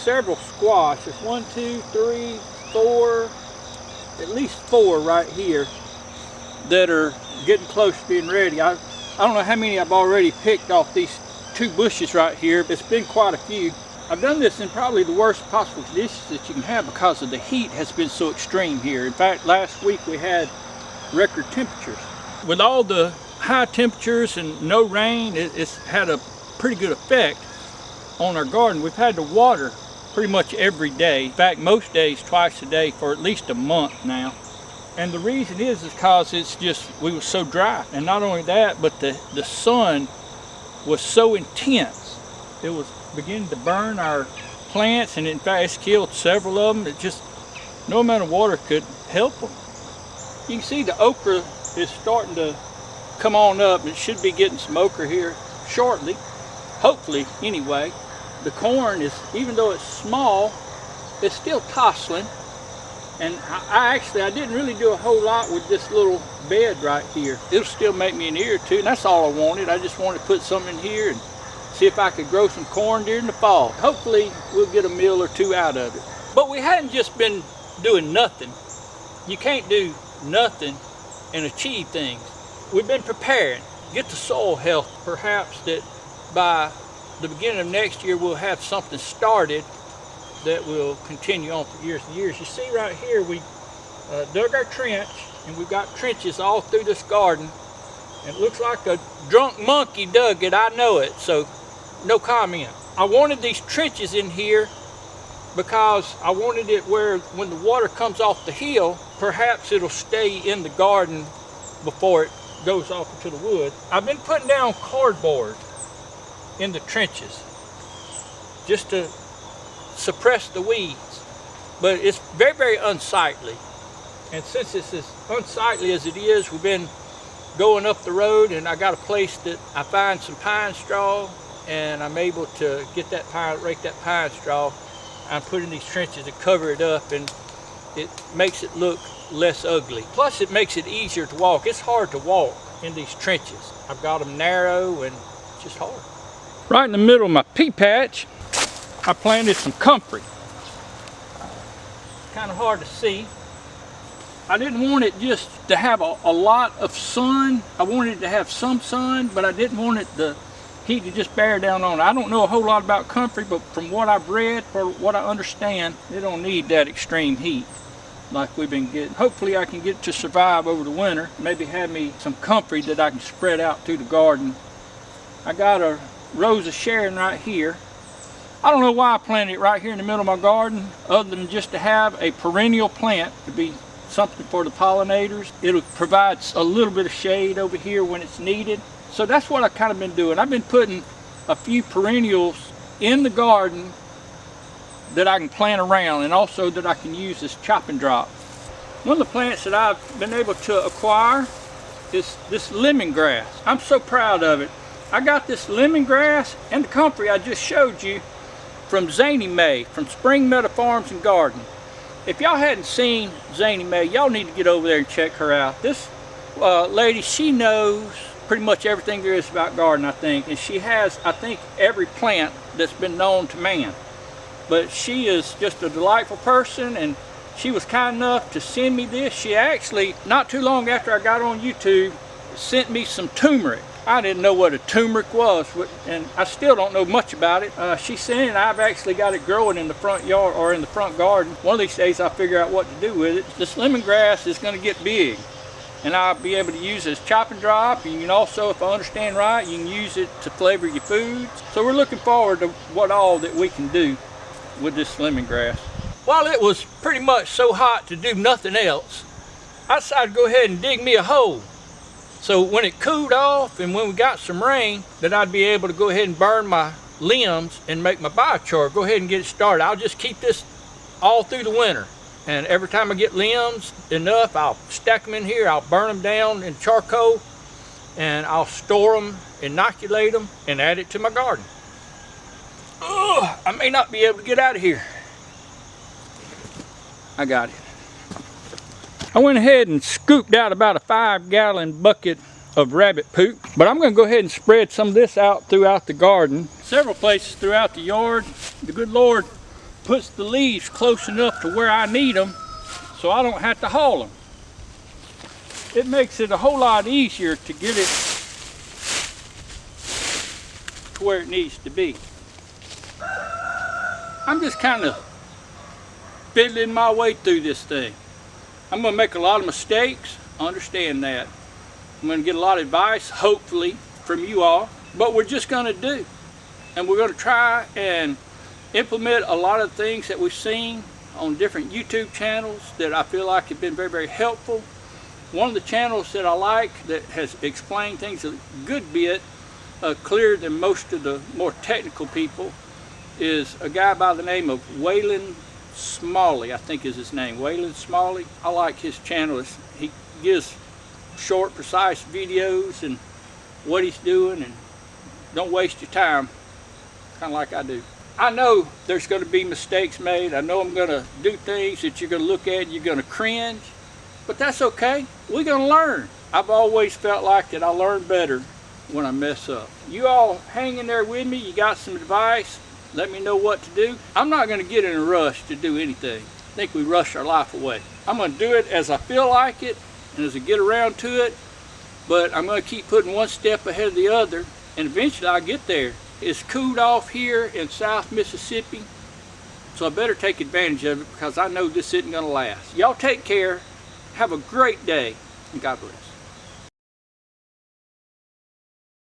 several squash. There's 1, 2, 3, 4, at least 4 right here that are getting close to being ready. I don't know how many I've already picked off these 2 bushes right here. It's been quite a few. I've done this in probably the worst possible conditions that you can have because of the heat has been so extreme here. In fact, last week we had record temperatures. With all the high temperatures and no rain, it's had a pretty good effect on our garden. We've had to water pretty much every day. In fact, most days twice a day for at least a month now. And the reason is because it's just, we were so dry. And not only that, but the sun was so intense. It was beginning to burn our plants, and in fact it's killed several of them. It just, no amount of water could help them. You can see the okra is starting to come on up. It should be getting some okra here shortly, hopefully anyway. The corn is, even though it's small, it's still tossling. And I didn't really do a whole lot with this little bed right here. It'll still make me an ear or two, and that's all I wanted. I just wanted to put something in here and see if I could grow some corn during the fall. Hopefully we'll get a meal or 2 out of it. But we hadn't just been doing nothing. You can't do nothing and achieve things. We've been preparing, get the soil health. Perhaps that by the beginning of next year we'll have something started that will continue on for years and years. You see right here, we dug our trench, and we've got trenches all through this garden. And it looks like a drunk monkey dug it, I know it, so no comment. I wanted these trenches in here because I wanted it where when the water comes off the hill, perhaps it'll stay in the garden before it goes off into the wood. I've been putting down cardboard in the trenches just to suppress the weeds, but it's very, very unsightly. And since it's as unsightly as it is, we've been going up the road, and I got a place that I find some pine straw, and I'm able to get that pine, rake that pine straw. I'm putting these trenches to cover it up, and it makes it look less ugly. Plus it makes it easier to walk. It's hard to walk in these trenches. I've got them narrow and it's just hard. Right in the middle of my pea patch, I planted some comfrey. Kind of hard to see. I didn't want it just to have a lot of sun. I wanted it to have some sun, but I didn't want the heat to just bear down on it. I don't know a whole lot about comfrey, but from what I've read, for what I understand, they don't need that extreme heat like we've been getting. Hopefully I can get to survive over the winter. Maybe have me some comfrey that I can spread out through the garden. I got a rose of Sharon right here. I don't know why I planted it right here in the middle of my garden, other than just to have a perennial plant to be something for the pollinators. It'll provide a little bit of shade over here when it's needed. So that's what I've kind of been doing. I've been putting a few perennials in the garden that I can plant around, and also that I can use as chop and drop. One of the plants that I've been able to acquire is this lemongrass. I'm so proud of it. I got this lemongrass and the comfrey I just showed you from Zany May from Spring Meadow Farms and Garden. If y'all hadn't seen Zany May, y'all need to get over there and check her out. This lady, she knows pretty much everything there is about garden, I think, and she has, I think, every plant that's been known to man. But she is just a delightful person, and she was kind enough to send me this. She actually, not too long after I got on YouTube, sent me some turmeric. I didn't know what a turmeric was, and I still don't know much about it. She sent it, and I've actually got it growing in the front yard or in the front garden. One of these days I'll figure out what to do with it. This lemongrass is going to get big, and I'll be able to use it as chop and drop. You can also, if I understand right, you can use it to flavor your foods. So we're looking forward to what all that we can do with this lemongrass. While it was pretty much so hot to do nothing else, I decided to go ahead and dig me a hole. So when it cooled off and when we got some rain, that I'd be able to go ahead and burn my limbs and make my biochar. Go ahead and get it started. I'll just keep this all through the winter. And every time I get limbs enough, I'll stack them in here. I'll burn them down in charcoal, and I'll store them, inoculate them, and add it to my garden. I may not be able to get out of here. I got it. I went ahead and scooped out about a 5-gallon bucket of rabbit poop, but I'm going to go ahead and spread some of this out throughout the garden. Several places throughout the yard. The good Lord puts the leaves close enough to where I need them so I don't have to haul them. It makes it a whole lot easier to get it to where it needs to be. I'm just kind of fiddling my way through this thing. I'm going to make a lot of mistakes, I understand that. I'm going to get a lot of advice, hopefully, from you all. But we're just going to do. And we're going to try and implement a lot of things that we've seen on different YouTube channels that I feel like have been very, very helpful. One of the channels that I like that has explained things a good bit clearer than most of the more technical people is a guy by the name of Waylon Smalley, I think is his name, Waylon Smalley. I like his channel. He gives short, precise videos and what he's doing, and don't waste your time, kind of like I do. I know there's going to be mistakes made. I know I'm going to do things that you're going to look at and you're going to cringe, but that's okay. We're going to learn. I've always felt like that I learn better when I mess up. You all hang in there with me. You got some advice. Let me know what to do. I'm not going to get in a rush to do anything. I think we rush our life away. I'm going to do it as I feel like it and as I get around to it, but I'm going to keep putting one step ahead of the other, and eventually I'll get there. It's cooled off here in South Mississippi, so I better take advantage of it because I know this isn't going to last. Y'all take care. Have a great day, and God bless.